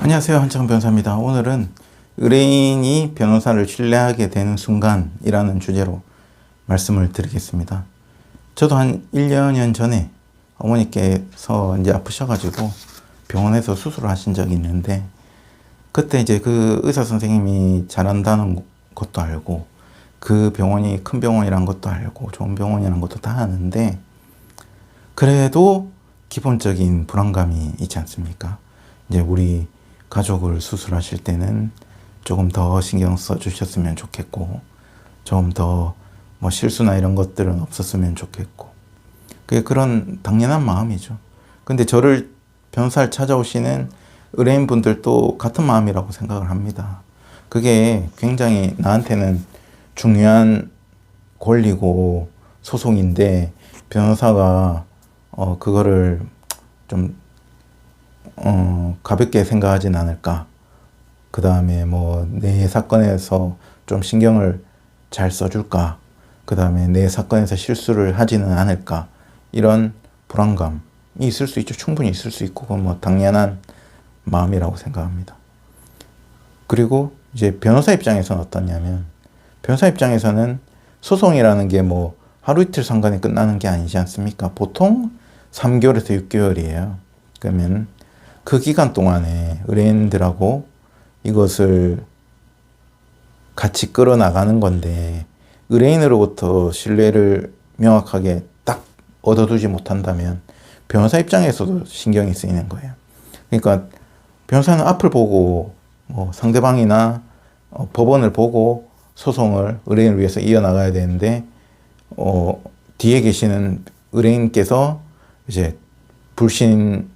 안녕하세요. 한창 변호사입니다. 오늘은 의뢰인이 변호사를 신뢰하게 되는 순간이라는 주제로 말씀을 드리겠습니다. 저도 한 1년, 2년 전에 어머니께서 이제 아프셔가지고 병원에서 수술을 하신 적이 있는데, 그때 이제 그 의사 선생님이 잘한다는 것도 알고, 그 병원이 큰 병원이란 것도 알고, 좋은 병원이란 것도 다 아는데, 그래도 기본적인 불안감이 있지 않습니까? 이제 우리 가족을 수술하실 때는 조금 더 신경 써 주셨으면 좋겠고, 좀 더 뭐 실수나 이런 것들은 없었으면 좋겠고, 그게 그런 당연한 마음이죠. 근데 저를 변호사를 찾아오시는 의뢰인분들도 같은 마음이라고 생각을 합니다. 그게 굉장히 나한테는 중요한 권리고 소송인데, 변호사가 그거를 좀 가볍게 생각하진 않을까. 그 다음에 뭐 내 사건에서 좀 신경을 잘 써줄까. 그 다음에 내 사건에서 실수를 하지는 않을까. 이런 불안감이 있을 수 있죠. 충분히 있을 수 있고, 그건 뭐 당연한 마음이라고 생각합니다. 그리고 이제 변호사 입장에서는 어떠냐면, 변호사 입장에서는 소송이라는 게 뭐 하루 이틀 상관에 끝나는 게 아니지 않습니까? 보통 3개월에서 6개월이에요. 그러면 그 기간 동안에 의뢰인들하고 이것을 같이 끌어나가는 건데, 의뢰인으로부터 신뢰를 명확하게 딱 얻어두지 못한다면 변호사 입장에서도 신경이 쓰이는 거예요. 그러니까 변호사는 앞을 보고 뭐 상대방이나 법원을 보고 소송을 의뢰인을 위해서 이어나가야 되는데, 뒤에 계시는 의뢰인께서 이제 불신을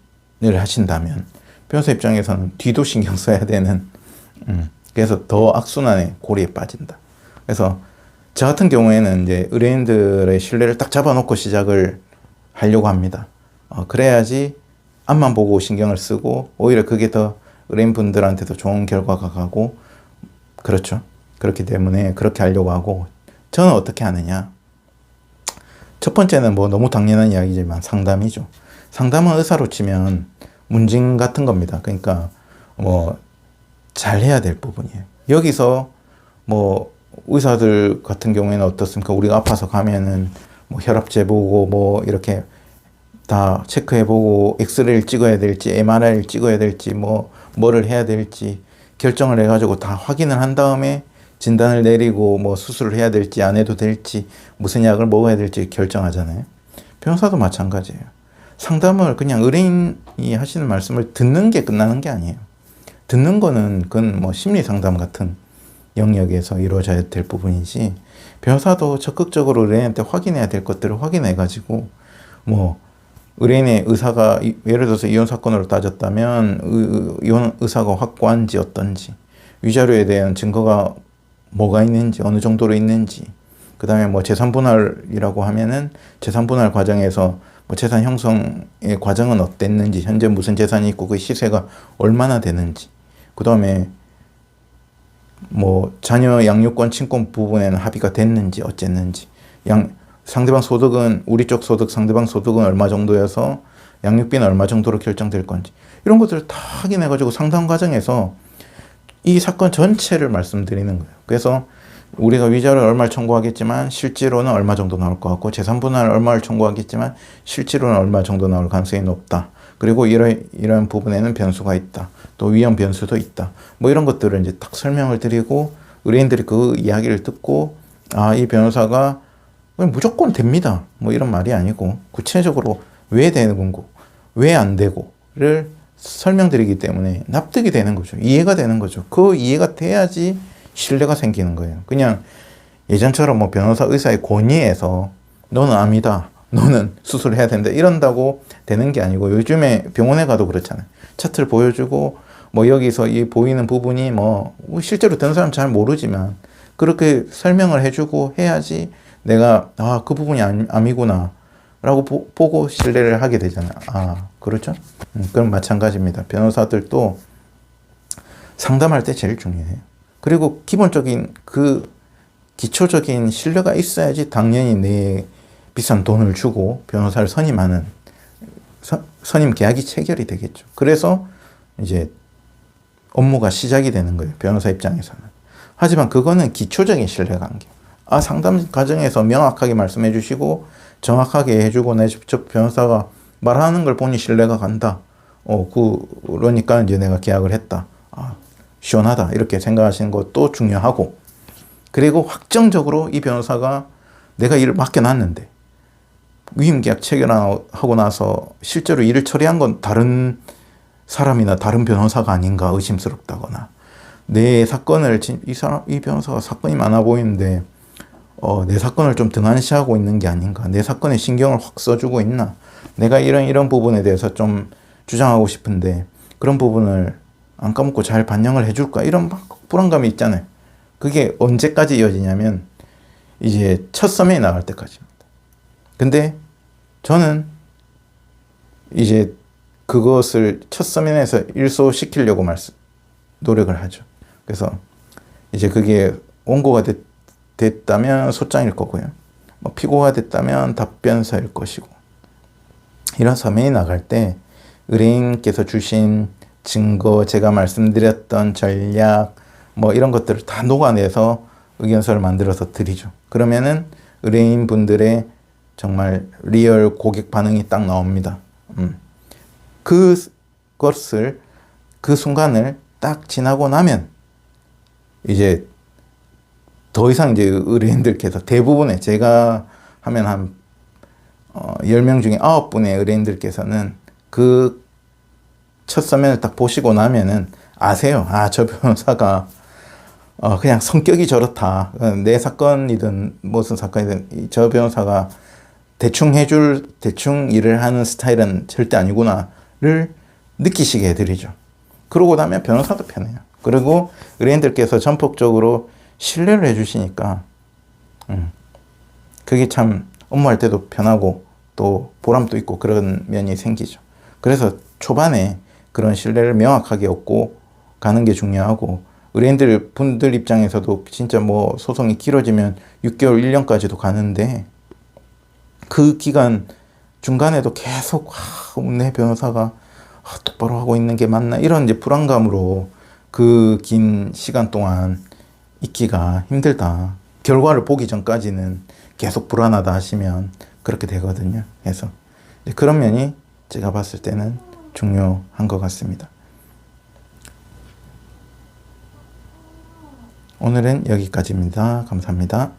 하신다면 변호사 입장에서는 뒤도 신경 써야 되는, 그래서 더 악순환의 고리에 빠진다. 그래서 저 같은 경우에는 이제 의뢰인들의 신뢰를 딱 잡아놓고 시작을 하려고 합니다. 그래야지 앞만 보고 신경을 쓰고, 오히려 그게 더 의뢰인분들한테도 좋은 결과가 가고, 그렇죠. 그렇기 때문에 그렇게 하려고 하고, 저는 어떻게 하느냐. 첫 번째는 뭐 너무 당연한 이야기지만 상담이죠. 상담은 의사로 치면 문진 같은 겁니다. 그러니까 뭐 잘해야 될 부분이에요. 여기서 뭐 의사들 같은 경우에는 어떻습니까? 우리가 아파서 가면은 뭐 혈압 재보고 뭐 이렇게 다 체크해보고, 엑스레이를 찍어야 될지 MRI를 찍어야 될지 뭐를 해야 될지 결정을 해가지고 다 확인을 한 다음에 진단을 내리고, 뭐 수술을 해야 될지 안 해도 될지 무슨 약을 먹어야 될지 결정하잖아요. 변호사도 마찬가지예요. 상담을 그냥 의뢰인이 하시는 말씀을 듣는 게 끝나는 게 아니에요. 듣는 거는 그건 뭐 심리 상담 같은 영역에서 이루어져야 될 부분이지, 변호사도 적극적으로 의뢰인한테 확인해야 될 것들을 확인해가지고, 뭐 의뢰인의 의사가 예를 들어서 이혼 사건으로 따졌다면 이혼 의사가 확고한지 어떤지, 위자료에 대한 증거가 뭐가 있는지, 어느 정도로 있는지, 그 다음에 뭐 재산분할이라고 하면은 재산분할 과정에서 뭐 재산 형성의 과정은 어땠는지, 현재 무슨 재산이 있고 그 시세가 얼마나 되는지, 그 다음에 뭐 자녀 양육권 친권 부분에는 합의가 됐는지 어쨌는지, 상대방 소득은 우리 쪽 소득, 상대방 소득은 얼마 정도여서 양육비는 얼마 정도로 결정될 건지, 이런 것들을 다 확인해가지고 상담 과정에서 이 사건 전체를 말씀드리는 거예요. 그래서 우리가 위자료를 얼마를 청구하겠지만 실제로는 얼마 정도 나올 것 같고, 재산분할 얼마를 청구하겠지만 실제로는 얼마 정도 나올 가능성이 높다. 그리고 이런 부분에는 변수가 있다. 또 위험 변수도 있다. 뭐 이런 것들을 이제 딱 설명을 드리고, 의뢰인들이 그 이야기를 듣고, 이 변호사가 무조건 됩니다. 뭐 이런 말이 아니고, 구체적으로 왜 되는 건고, 왜 안 되고를 설명드리기 때문에 납득이 되는 거죠. 이해가 되는 거죠. 그 이해가 돼야지 신뢰가 생기는 거예요. 그냥 예전처럼 뭐 변호사 의사의 권위에서 너는 암이다, 너는 수술해야 된다 이런다고 되는 게 아니고, 요즘에 병원에 가도 그렇잖아요. 차트를 보여주고, 뭐 여기서 이 보이는 부분이 뭐 실제로 된 사람 잘 모르지만 그렇게 설명을 해주고 해야지 내가 그 부분이 암이구나 라고 보고 신뢰를 하게 되잖아요. 그렇죠? 그럼 마찬가지입니다. 변호사들도 상담할 때 제일 중요해요. 그리고 기본적인 그 기초적인 신뢰가 있어야지 당연히 내 비싼 돈을 주고 변호사를 선임하는 선임 계약이 체결이 되겠죠. 그래서 이제 업무가 시작이 되는 거예요. 변호사 입장에서는. 하지만 그거는 기초적인 신뢰관계. 상담 과정에서 명확하게 말씀해 주시고 정확하게 해주고 저 변호사가 말하는 걸 보니 신뢰가 간다. 그러니까 이제 내가 계약을 했다. 시원하다. 이렇게 생각하시는 것도 중요하고, 그리고 확정적으로 이 변호사가 내가 일을 맡겨놨는데 위임계약 체결하고 나서 실제로 일을 처리한 건 다른 사람이나 다른 변호사가 아닌가 의심스럽다거나, 내 사건을 이 변호사가 사건이 많아 보이는데 내 사건을 좀 등한시하고 있는 게 아닌가, 내 사건에 신경을 확 써주고 있나, 내가 이런 부분에 대해서 좀 주장하고 싶은데 그런 부분을 안 까먹고 잘 반영을 해줄까, 이런 막 불안감이 있잖아요. 그게 언제까지 이어지냐면 이제 첫 서면이 나갈 때까지입니다. 근데 저는 이제 그것을 첫 서면에서 일소시키려고 노력을 하죠. 그래서 이제 그게 원고가 됐다면 소장일 거고요. 피고가 됐다면 답변서일 것이고, 이런 서면이 나갈 때 의뢰인께서 주신 증거, 제가 말씀드렸던 전략, 이런 것들을 다 녹아내서 의견서를 만들어서 드리죠. 그러면은 의뢰인 분들의 정말 리얼 고객 반응이 딱 나옵니다. 그것을, 그 순간을 딱 지나고 나면 이제 더 이상 이제 의뢰인들께서 대부분의, 제가 하면 한 10명 중에 9분의 의뢰인들께서는 그 첫 서면을 딱 보시고 나면은 아세요. 저 변호사가 그냥 성격이 저렇다. 내 사건이든 무슨 사건이든 저 변호사가 대충 일을 하는 스타일은 절대 아니구나를 느끼시게 해드리죠. 그러고 나면 변호사도 편해요. 그리고 의뢰인들께서 전폭적으로 신뢰를 해주시니까 그게 참 업무할 때도 편하고 또 보람도 있고 그런 면이 생기죠. 그래서 초반에 그런 신뢰를 명확하게 얻고 가는 게 중요하고, 분들 입장에서도 진짜 소송이 길어지면 6개월, 1년까지도 가는데 그 기간 중간에도 계속 내 변호사가 똑바로 하고 있는 게 맞나, 이런 이제 불안감으로 그 긴 시간 동안 있기가 힘들다. 결과를 보기 전까지는 계속 불안하다 하시면 그렇게 되거든요. 그래서 그런 면이 제가 봤을 때는 중요한 것 같습니다. 오늘은 여기까지입니다. 감사합니다.